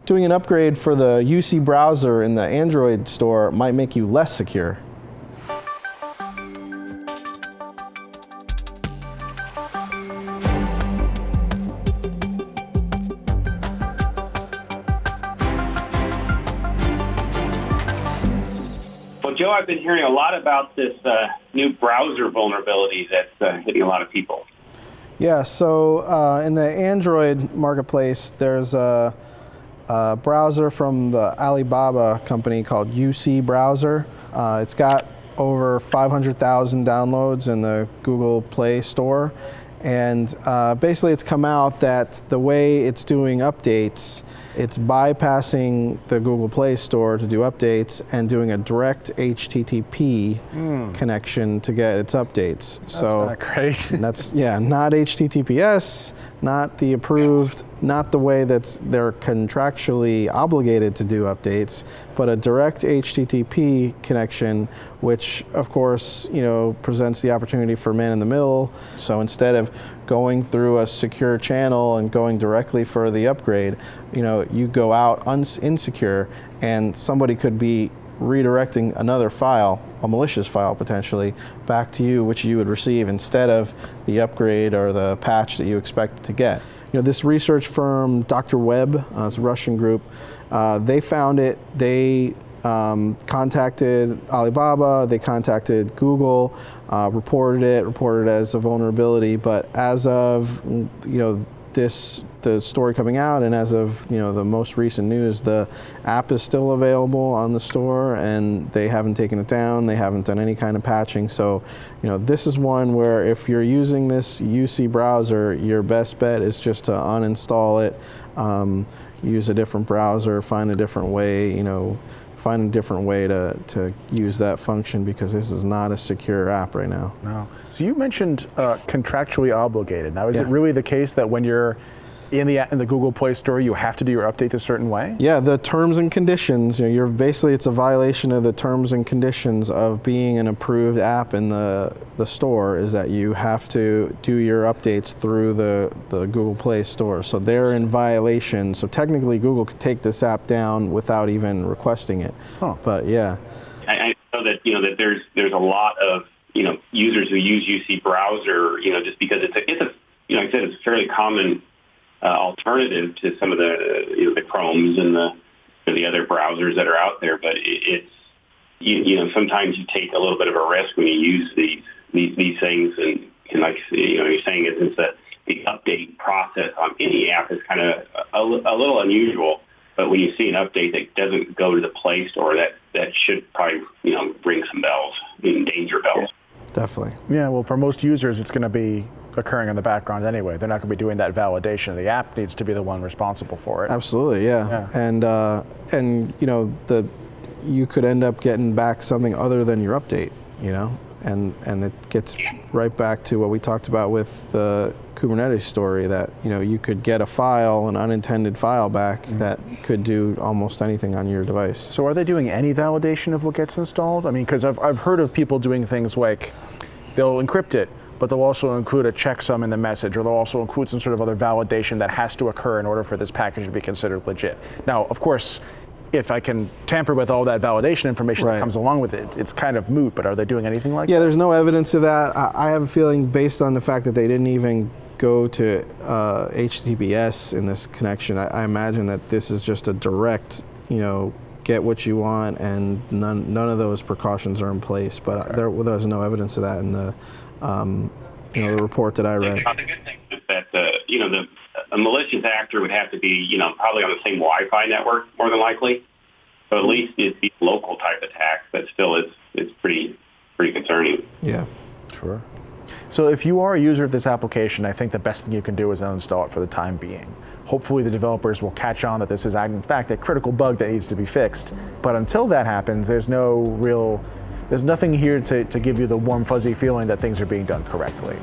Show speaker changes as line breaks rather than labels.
Doing an upgrade for the UC browser in the Android store might make you less secure.
Well, Joe, I've been hearing a lot about this new browser vulnerability that's hitting a lot of people.
Yeah, so in the Android marketplace, there's a browser from the Alibaba company called UC Browser. It's got over 500,000 downloads in the Google Play Store. And basically it's come out that the way it's doing updates, it's bypassing the Google Play Store to do updates and doing a direct HTTP connection to get its updates.
That's not great.
That's, yeah, not HTTPS, not the approved, not the way that they're contractually obligated to do updates, but a direct HTTP connection, which of course, you know, presents the opportunity for man-in-the-middle. So instead of going through a secure channel and going directly for the upgrade, you know, you go out insecure, and somebody could be redirecting another file, a malicious file potentially, back to you, which you would receive instead of the upgrade or the patch that you expect to get. You know, this research firm, Dr. Webb, it's a Russian group, they found it. They contacted Alibaba, they contacted Google, reported it as a vulnerability, but as of, you know, the story coming out, and as of, you know, the most recent news, the app is still available on the store and they haven't taken it down, they haven't done any kind of patching. So, you know, this is one where if you're using this UC browser, your best bet is just to uninstall it, use a different browser, find a different way, you know, find a different way to use that function, because this is not a secure app right now.
No. So you mentioned contractually obligated. Now, is it really the case that when you're in the Google Play Store, you have to do your update a certain way?
Yeah, the terms and conditions, you know, basically it's a violation of the terms and conditions of being an approved app in the store, is that you have to do your updates through the Google Play Store. So they're in violation. So technically Google could take this app down without even requesting it. Huh. But yeah.
I know that, you know, that there's a lot of, you know, users who use UC browser, you know, just because it's a you know, like I said, it's a fairly common alternative to some of the, you know, the Chromes and the other browsers that are out there. But it's you know, sometimes you take a little bit of a risk when you use these things, and like, you know, you're saying is that the update process on any app is kind of a little unusual. But when you see an update that doesn't go to the Play Store, that should probably, you know, ring some bells, danger bells.
Definitely.
Yeah, well, for most users, it's going to be occurring in the background anyway. They're not going to be doing that validation. The app needs to be the one responsible for it.
Absolutely, yeah. And you know, you could end up getting back something other than your update, you know, and it gets right back to what we talked about with the Kubernetes story, that, you know, you could get a file, an unintended file back that could do almost anything on your device.
So are they doing any validation of what gets installed? I mean, because I've heard of people doing things like they'll encrypt it, but they'll also include a checksum in the message, or they'll also include some sort of other validation that has to occur in order for this package to be considered legit. Now, of course, if I can tamper with all that validation information that comes along with it, it's kind of moot, but are they doing anything like that?
Yeah, there's no evidence of that. I have a feeling, based on the fact that they didn't even go to HTTPS in this connection, I imagine that this is just a direct, you know, get what you want, and none of those precautions are in place. But there's no evidence of that in the you know, the report that I read.
The good thing is that you know, a malicious actor would have to be, you know, probably on the same Wi-Fi network more than likely. So at least it's the local type attack, but still it's pretty concerning.
Yeah.
Sure. So if you are a user of this application, I think the best thing you can do is uninstall it for the time being. Hopefully the developers will catch on that this is in fact a critical bug that needs to be fixed. But until that happens, there's nothing here to give you the warm fuzzy feeling that things are being done correctly.